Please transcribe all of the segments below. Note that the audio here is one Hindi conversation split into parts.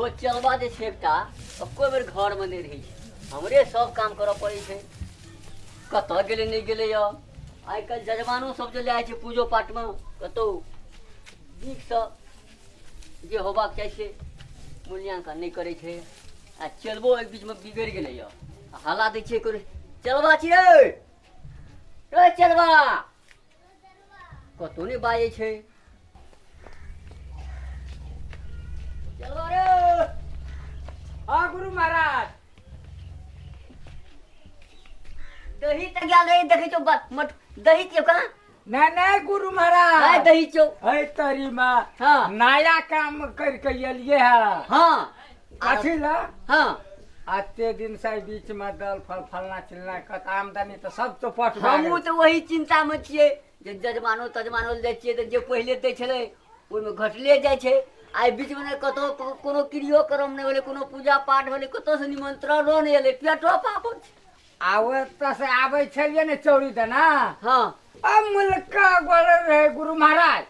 इहो चलबा जे छै एकटा कोई बेर घर में नहीं रही हमरे सब काम करऽ पड़े छै कतऽ गेले नहीं गेले य आइ काल्हि जजमानो सब जे जाइ छै पूजो पाठ में कतौ नीक सँ जे होबाक चाही से मूल्यांकन नहीं करे छै आ चलबो एक बीच में बिगड़ गेले य हल्ला दै छै करे चलबा छियै रे चलबा कतौ नहीं बाजै छै चलबा रे हाँ गुरु महाराज दही तक गेल रही देखे छो मठ दही क्यों कहाँ नहीं गुरु महाराज है दही चो है तरी माँ हाँ नया काम करके एलिए है हाँ कथी ला हाँ आते दिन से बीच में दल फल फलना चिलना कत आमदनी तो सब चौपट हमहूँ तो वही चिंता में छियै जे जजमानो तजमानो दै छियै तऽ जे पहिले दै छलै ओहिमे घटले जाइ छै आइ बीच में कतौ कोनो क्रियो कर्म नहीं भेलै कोनो पूजा पाठ भेलै कतौ से निमंत्रणो नहीं एलै पेटो पापड़ छै आवे तो से आवे छलिए ने चौरी देना हाँ अब मुल्का गोले रहे गुरु महाराज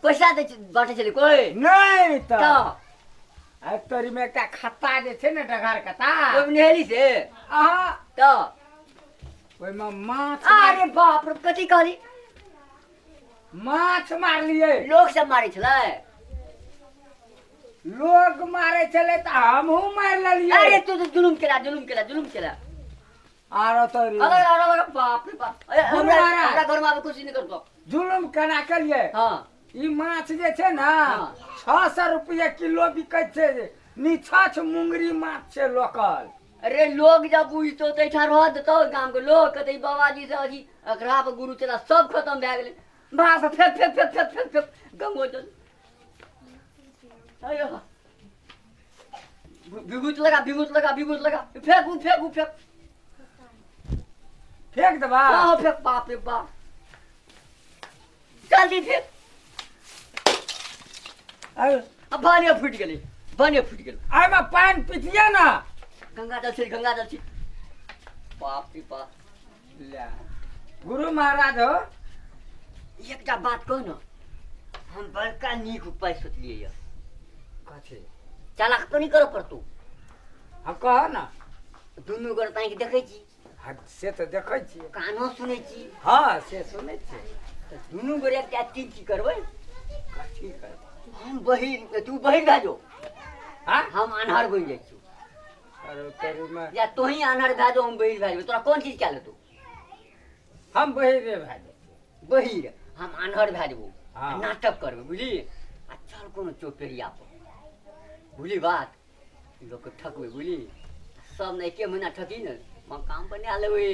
पैसा दै बाँटे छलै कोई नहीं तो तऽ तरी में एक खत्ता जे छै ने डगर कता ओहिमे नहेली से अहाँ तऽ ओहिमे माछ अरे बाप रे कथी कहली माछ मारलिए लोग सब मारै छलै लोग मारे चले तो हमहू मार लेलिए अरे तू तो जुलुम केला आरो तरी अरे बाप रे बाप हमरा घर में कुछ नहीं करतो जुलुम केना केलिए हाँ ई माछ जे छै ना हाँ। 600 रुपया किलो बिकै छै निछाछ मुंगरी माछ छै लोकल अरे लोग जब बुझतो तो इठा रह देतो गांव के लोग कहते बाबाजी से अजी अखरा पर गुरु चला सब खत्म भए गेलै भास फेक गंगो चल अयो बिगुत लगा फेक फेंक देबा हाँ फेक बाप रे बाप जल्दी फेक अब भाने फूट गेलै एहिमे पानि पितिए ना गंगा जल छी बाप रे बाप ले गुरु महाराज हो एकटा बात कह न हम बड़का नीक उपाय सोचलिए य कथी चालाक तो नहीं करऽ पड़तौ हम कह ना दुनू गोर ताकि देखै छी से तो देखै छी कानो सुनै छी हाँ से सुनै छी तऽ दुनू गोर एकटा चीज की करबै कथी कर हम बहिर तू बहिर भए जो हाँ हम अन्हार बनि जाइ छी अरे तेरी में या तोही अन्हार भए जो हम बहिर भए जेबै तोरा कोन चीज कए लेतौ हम बहिरे भए जाए बहिर हम अन्हर भए जेबौ हाँ। नाटक करबै बुझली आ चल कोनो चौपेरिया पर बुझली बात लोग के ठकबै बुझली सब ने एके महीना ठकी ने मकान बना लेबै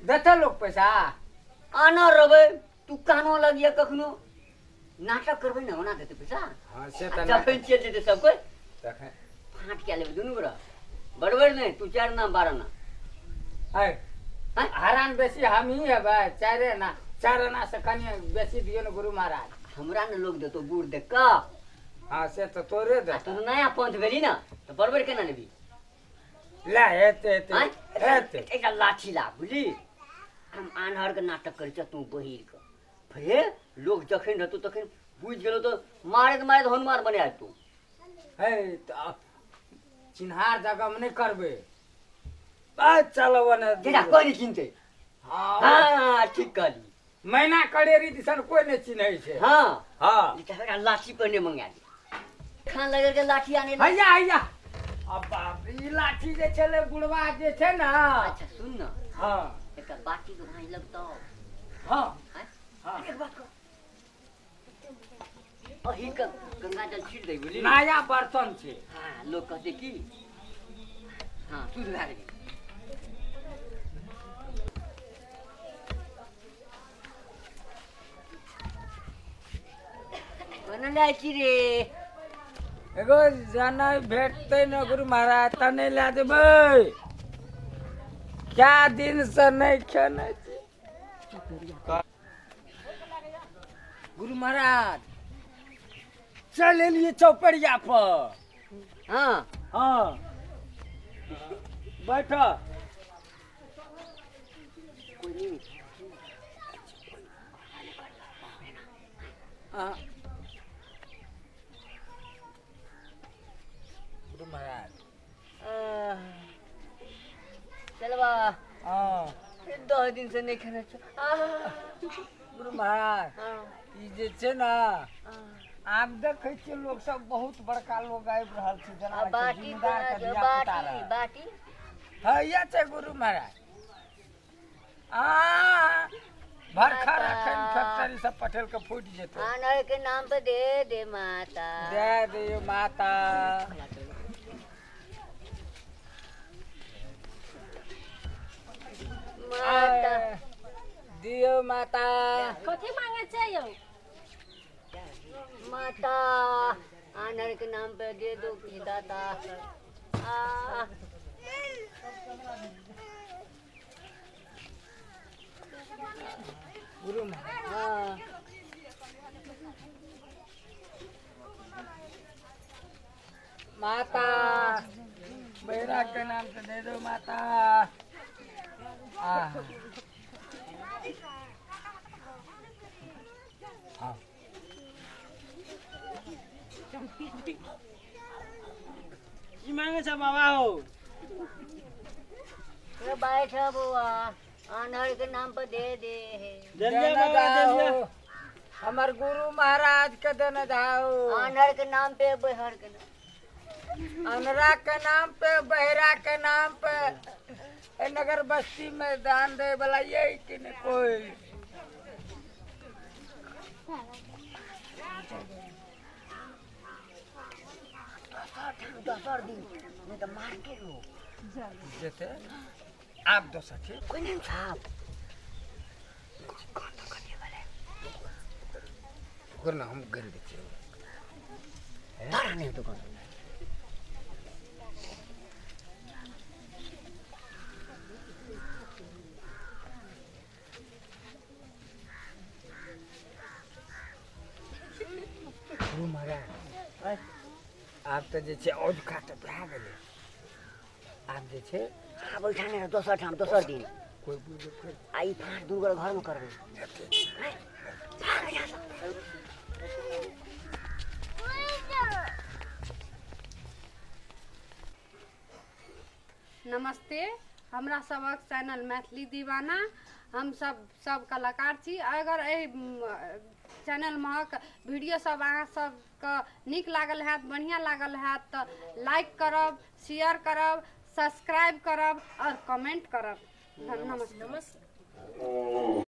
देते लोग पैसा आना रहबै तू कानो लगिए कखनो नाटक करबै ने ओना देतै पैसा हाँ से तो जखन चलि जेतै सब कोइ देखे फाँट कए लेबै दुनू गोरा बड़बड़ नहीं तू 4 ना 12 ना है हरान बेसी हम ही है भाई चार आना से कनी बेसी दियो न गुरु महाराज हमरा ने लोग देतो बूढ़ देख कऽ हाँ से तो तोरे दे तू नया पंथ भेली ना तो बड़बड़ केना लेबी ला हेते एकटा लाठी ला बुझली हम आन्हर के नाटक करै छ तू बहिर के फिर लोग जखन रहतौ तखन बुझ गेलो तो मारैत हनुमान बना तू है तो चिन्हार जगह में नहीं करबे बस चलो वने जेना कोई नहीं चिन्हते हाँ हाँ ठीक कहली मैना करेरी दिसन कोई नहीं चिन्है छै हाँ हाँ एकटा लाठी पर ने मंगा दे खान लगे के लाठी आने हैया अब बाप रे, ई लाठी जे छले गुड़वा जे छै ना अच्छा सुन ना हाँ एकटा बाटी के भाई लगतो हाँ हैं हाँ एक बात कर अही का गंगा जल छीट दे बुझली नया बर्तन छै हाँ लोग कहते की हाँ शुद्ध भए गेली बनल जाइ छी रे एगो जाना भेटते न गुरु महाराज तने ला देबै क्या दिन से नहीं खेने छी गुरु महाराज चल एलिए चौपड़िया पर हाँ हाँ बैठ बहुत दिन से नहीं खाना गुरु महाराज ई जे छै ना आब देखै छियै लोग सब बहुत बड़का लोग आबि रहल छै जना बाटी जिम्मेदार के दिया बाटी बाटी हैया छै गुरु महाराज भरखा रखन फैक्ट्री सब पटेल के फूट जेतै आनर के नाम पे दे दे माता दे दियो माता माता दियो माता कथी मांगे छै यौ माता आनर के नाम पे दे दो दाता गुरु महाराज माता बैराग के नाम से दे दो माता की मांगे छ बाबा हो रे बैठ बुआ आनर के नाम पे दे दे जल्दी बाबा जल्दी हमर गुरु महाराज के देने जाओ आनर के नाम पे बहर के नाम अनरा के नाम पे बहरा के नाम पे ए नगर बस्ती में दान दे वाला यही कि नहीं कोई दोसर दिन नहीं तो मार के लो जैसे आप दो सखी कोई नहीं साहब गुरु हम गर दीजिए तारा नहीं तो कौन गुरु महाराज आप तो जे औज काट भए गेलै आप जे छै अब बैठाने दोसर ठाम दोसर दिन कोई बुझे आई फाँट दूर घर में करबे नमस्ते हमरा सबक चैनल मैथिली दीवाना हम सब कलाकार छी अगर एहि चैनल में वीडियो सब अहाँ सबके नीक लागल हैत बढ़िया लागल हैत तो लाइक करब शेयर करब सब्सक्राइब करब और कमेंट करब नमस्ते